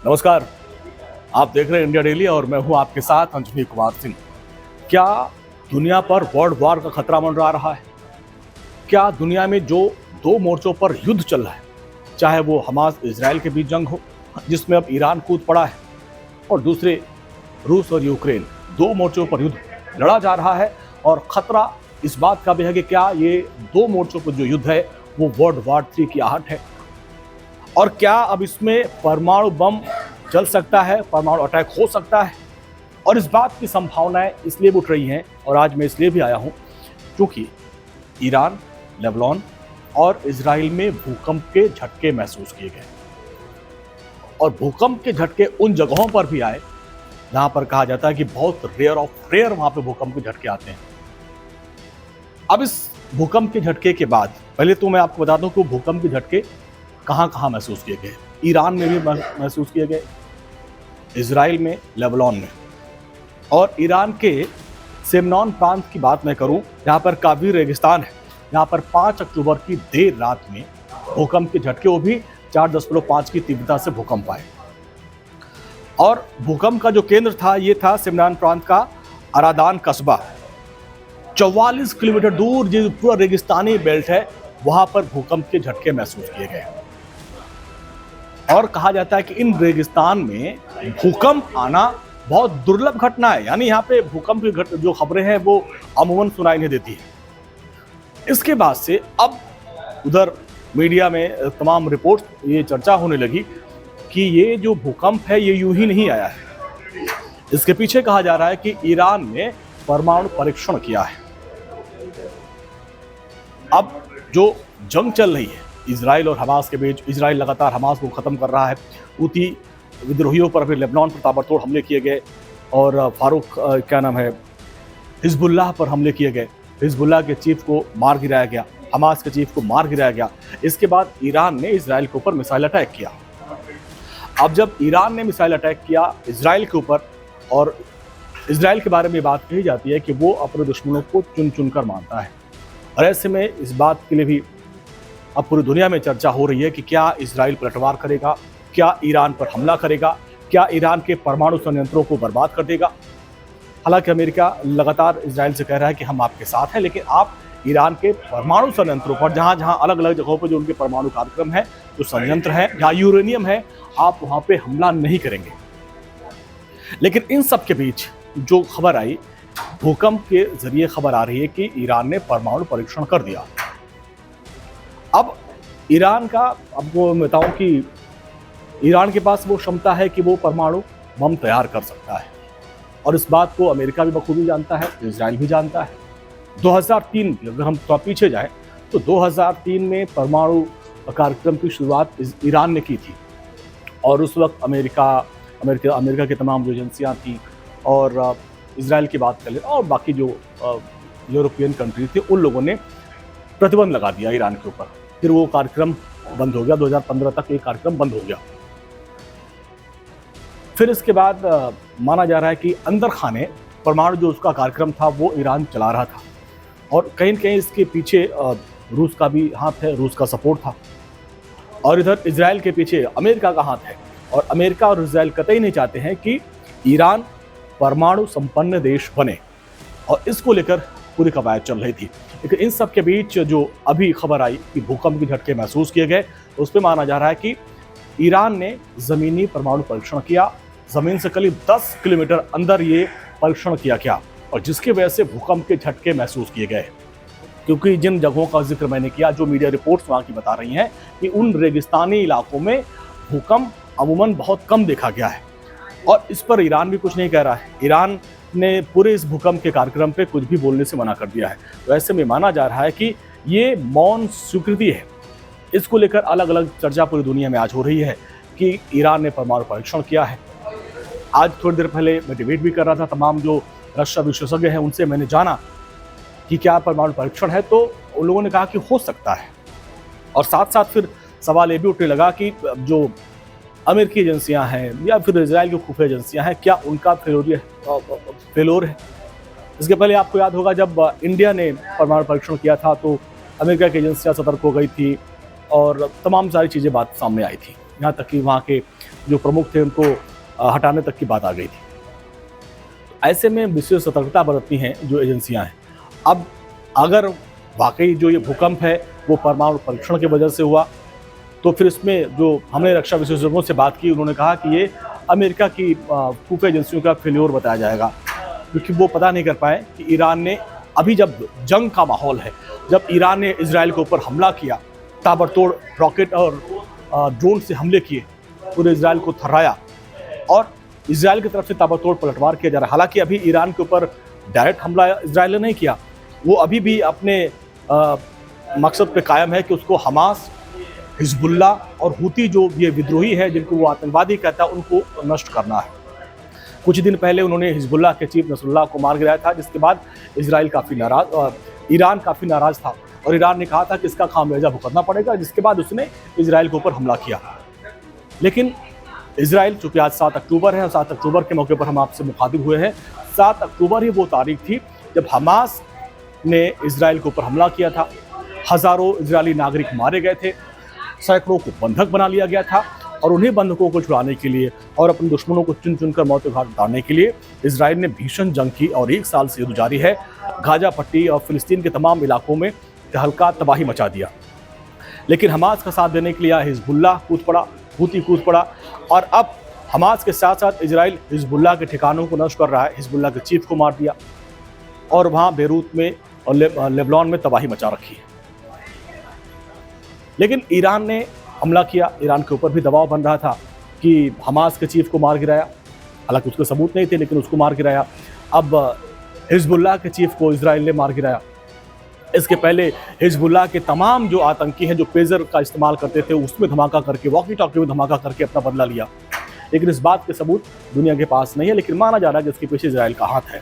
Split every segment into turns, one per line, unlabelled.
नमस्कार। आप देख रहे हैं इंडिया डेली और मैं हूं आपके साथ अंजनी कुमार सिंह। क्या दुनिया पर वर्ल्ड वॉर का खतरा मंडरा रहा है? क्या दुनिया में जो दो मोर्चों पर युद्ध चल रहा है, चाहे वो हमास इजराइल के बीच जंग हो जिसमें अब ईरान कूद पड़ा है, और दूसरे रूस और यूक्रेन, दो मोर्चों पर युद्ध लड़ा जा रहा है और खतरा इस बात का भी है कि क्या ये दो मोर्चों पर जो युद्ध है वो वर्ल्ड वॉर 3 की आहट है, और क्या अब इसमें परमाणु बम चल सकता है, परमाणु अटैक हो सकता है। और इस बात की संभावनाएं इसलिए उठ रही हैं, और आज मैं इसलिए भी आया हूं क्योंकि ईरान, लेबनान और इजराइल में भूकंप के झटके महसूस किए गए, और भूकंप के झटके उन जगहों पर भी आए जहां पर कहा जाता है कि बहुत रेयर ऑफ रेयर वहां पे भूकंप के झटके आते हैं। अब इस भूकंप के झटके के बाद पहले तो मैं आपको बता दूं कि भूकंप के झटके कहां कहां महसूस किए गए। ईरान में भी महसूस किए गए, इजराइल में, लेबनान में, और ईरान के सेमनॉन प्रांत की बात मैं करूं जहां पर काबीर रेगिस्तान है, जहां पर 5 अक्टूबर की देर रात में भूकंप के झटके, वो भी 4.5 की तीव्रता से भूकंप आए। और भूकंप का जो केंद्र था ये था सेमनॉन प्रांत का अरादान कस्बा। 44 किलोमीटर दूर जो पूरा रेगिस्तानी बेल्ट है वहां पर भूकंप के झटके महसूस किए गए, और कहा जाता है कि इन रेगिस्तान में भूकंप आना बहुत दुर्लभ घटना है। यानी यहाँ पे भूकंप की जो खबरें हैं वो अमूमन सुनाई नहीं देती है। इसके बाद से अब उधर मीडिया में तमाम रिपोर्ट ये चर्चा होने लगी कि ये जो भूकंप है ये यूं ही नहीं आया है, इसके पीछे कहा जा रहा है कि ईरान ने परमाणु परीक्षण किया है। अब जो जंग चल रही है इजराइल और हमास के बीच, इजराइल लगातार हमास को खत्म कर रहा है, हूती विद्रोहियों पर फिर लेबनान पर ताबड़तोड़ हमले किए गए, और हिजबुल्लाह पर हमले किए गए, हिजबुल्लाह के चीफ को मार गिराया गया, हमास के चीफ को मार गिराया गया। इसके बाद ईरान ने इजराइल के ऊपर मिसाइल अटैक किया। अब जब ईरान ने मिसाइल अटैक किया इजराइल के ऊपर, और इजराइल के बारे में बात कही जाती है कि वो अपने दुश्मनों को चुन चुन कर मारता है, और ऐसे में इस बात के लिए भी अब पूरी दुनिया में चर्चा हो रही है कि क्या इजराइल पलटवार करेगा, क्या ईरान पर हमला करेगा, क्या ईरान के परमाणु संयंत्रों को बर्बाद कर देगा। हालांकि अमेरिका लगातार इजराइल से कह रहा है कि हम आपके साथ हैं, लेकिन आप ईरान के परमाणु संयंत्रों पर, जहां जहां अलग अलग जगहों पर जो उनके परमाणु कार्यक्रम है, जो संयंत्र है, जहां यूरेनियम है, आप वहां पे हमला नहीं करेंगे। लेकिन इन सब के बीच जो खबर आई, भूकंप के जरिए खबर आ रही है कि ईरान ने परमाणु परीक्षण कर दिया। अब ईरान का, आपको मैं बताऊं कि ईरान के पास वो क्षमता है कि वो परमाणु बम तैयार कर सकता है, और इस बात को अमेरिका भी बखूबी जानता है, इजराइल भी जानता है। 2003, अगर हम थोड़ा पीछे जाएं तो 2003 में परमाणु कार्यक्रम की शुरुआत ईरान ने की थी, और उस वक्त अमेरिका की तमाम जो एजेंसियाँ थी, और इजराइल की बात कर लें और बाकी जो यूरोपियन कंट्री थे, उन लोगों ने प्रतिबंध लगा दिया ईरान के ऊपर। फिर वो कार्यक्रम बंद हो गया, 2015 तक ये कार्यक्रम बंद हो गया। फिर इसके बाद माना जा रहा है कि अंदर खाने परमाणु जो उसका कार्यक्रम था वो ईरान चला रहा था, और कहीं न कहीं इसके पीछे रूस का भी हाथ है, रूस का सपोर्ट था, और इधर इजराइल के पीछे अमेरिका का हाथ है। और अमेरिका और इजराइल कतई नहीं चाहते हैं कि ईरान परमाणु संपन्न देश बने, और इसको लेकर पूरी कवायद चल रही थी। लेकिन इन सब के बीच जो अभी खबर आई कि भूकंप के झटके महसूस किए गए, उस पर माना जा रहा है कि ईरान ने जमीनी परमाणु परीक्षण किया। जमीन से करीब 10 किलोमीटर अंदर ये परीक्षण किया गया, और जिसकी वजह से भूकंप के झटके महसूस किए गए। क्योंकि जिन जगहों का जिक्र मैंने किया, जो मीडिया रिपोर्ट्स वहाँ की बता रही हैं कि उन रेगिस्तानी इलाकों में भूकंप अमूमन बहुत कम देखा गया है, और इस पर ईरान भी कुछ नहीं कह रहा है। ईरान ने पूरे इस भूकंप के कार्यक्रम पे कुछ भी बोलने से मना कर दिया है। तो ऐसे में माना जा रहा है कि ये मौन स्वीकृति है। इसको लेकर अलग अलग चर्चा पूरी दुनिया में आज हो रही है कि ईरान ने परमाणु परीक्षण किया है। आज थोड़ी देर पहले मैं डिबेट भी कर रहा था, तमाम जो रक्षा विशेषज्ञ हैं उनसे मैंने जाना कि क्या परमाणु परीक्षण है, तो उन लोगों ने कहा कि हो सकता है। और साथ साथ फिर सवाल ये भी उठने लगा कि जो अमेरिकी एजेंसियां हैं या फिर इजराइल की खुफिया एजेंसियां हैं, क्या उनका फेलोर है। इसके पहले आपको याद होगा जब इंडिया ने परमाणु परीक्षण किया था तो अमेरिका की एजेंसियां सतर्क हो गई थी और तमाम सारी चीज़ें बात सामने आई थी। यहाँ तक कि वहाँ के जो प्रमुख थे उनको हटाने तक की बात आ गई थी। ऐसे में विशेष सतर्कता बरतती हैं जो एजेंसियां हैं। अब अगर वाकई जो ये भूकंप है वो परमाणु परीक्षण की वजह से हुआ, तो फिर इसमें जो हमने रक्षा विशेषज्ञों से बात की, उन्होंने कहा कि ये अमेरिका की फूक एजेंसियों का फेल्योर बताया जाएगा, क्योंकि वो पता नहीं कर पाए कि ईरान ने अभी जब जंग का माहौल है, जब ईरान ने इजराइल के ऊपर हमला किया, ताबड़तोड़ रॉकेट और ड्रोन से हमले किए, पूरे इजराइल को थर्राया और इजराइल की तरफ से ताबड़तोड़ पलटवार किया जा रहा है। हालांकि अभी ईरान के ऊपर डायरेक्ट हमला इजराइल ने नहीं किया, वो अभी भी अपने मकसद पे कायम है कि उसको हमास, हिजबुल्ला और हूती जो ये विद्रोही है जिनको वो आतंकवादी कहता है, उनको नष्ट करना है। कुछ दिन पहले उन्होंने हिजबुल्ला के चीफ नसरुल्लाह को मार गिराया था, जिसके बाद ईरान काफ़ी नाराज था और ईरान ने कहा था कि इसका खामियाजा भुगतना पड़ेगा, जिसके बाद उसने इजराइल के ऊपर हमला किया। लेकिन इजराइल, चूंकि आज 7 अक्टूबर है और 7 अक्टूबर के मौके पर हम आपसे मुखातिब हुए हैं, 7 अक्टूबर ही वो तारीख थी जब हमास ने इजराइल के ऊपर हमला किया था। हज़ारों इजरायली नागरिक मारे गए थे, सैकड़ों को बंधक बना लिया गया था और उन्हीं बंधकों को छुड़ाने के लिए और अपने दुश्मनों को चुन चुनकर मौत के घाट उतारने के लिए इजराइल ने भीषण जंग की और 1 साल से युद्ध जारी है। गाजा पट्टी और फिलिस्तीन के तमाम इलाकों में तहलका तबाही मचा दिया। लेकिन हमास का साथ देने के लिए हिजबुल्ला कूद पड़ा, हूती कूद पड़ा और अब हमास के साथ साथ इजराइल हिजबुल्ला के ठिकानों को नष्ट कर रहा है। हिजबुल्ला के चीफ को मार दिया और वहाँ बेरूत में और लेबनान में तबाही मचा रखी है। लेकिन ईरान ने हमला किया, ईरान के ऊपर भी दबाव बन रहा था कि हमास के चीफ को मार गिराया, हालांकि उसके सबूत नहीं थे लेकिन उसको मार गिराया। अब हिजबुल्ला के चीफ को इजराइल ने मार गिराया। इसके पहले हिजबुल्ला के तमाम जो आतंकी हैं जो पेजर का इस्तेमाल करते थे उसमें धमाका करके, वॉकी टॉकी में धमाका करके अपना बदला लिया। लेकिन इस बात के सबूत दुनिया के पास नहीं है, लेकिन माना जा रहा है कि इसके पीछे इजराइल का हाथ है।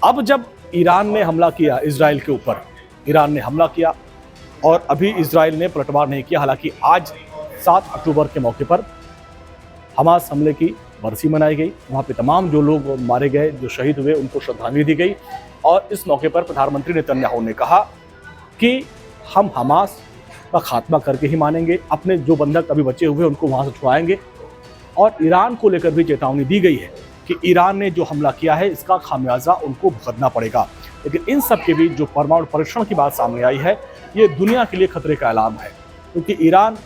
अब जब ईरान ने हमला किया इजराइल के ऊपर, ईरान ने हमला किया और अभी इजराइल ने पलटवार नहीं किया। हालांकि आज 7 अक्टूबर के मौके पर हमास हमले की बरसी मनाई गई, वहाँ पे तमाम जो लोग मारे गए, जो शहीद हुए, उनको श्रद्धांजलि दी गई और इस मौके पर प्रधानमंत्री नेतन्याहू ने कहा कि हम हमास का खात्मा करके ही मानेंगे, अपने जो बंधक अभी बचे हुए उनको वहाँ से छुड़ाएंगे। और ईरान को लेकर भी चेतावनी दी गई है कि ईरान ने जो हमला किया है इसका खामियाजा उनको भुगतना पड़ेगा। लेकिन इन सब के बीच जो परमाणु परीक्षण की बात सामने आई है, ये दुनिया के लिए खतरे का ऐलान है, क्योंकि ईरान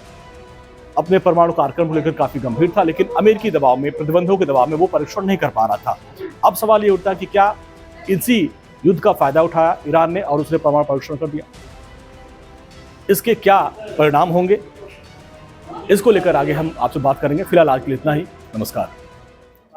अपने परमाणु कार्यक्रम को लेकर काफी गंभीर था, लेकिन अमेरिकी दबाव में, प्रतिबंधों के दबाव में वो परीक्षण नहीं कर पा रहा था। अब सवाल ये उठता है कि क्या इसी युद्ध का फायदा उठाया ईरान ने और उसने परमाणु परीक्षण कर दिया, इसके क्या परिणाम होंगे, इसको लेकर आगे हम आपसे बात करेंगे। फिलहाल आज के लिए इतना ही। नमस्कार।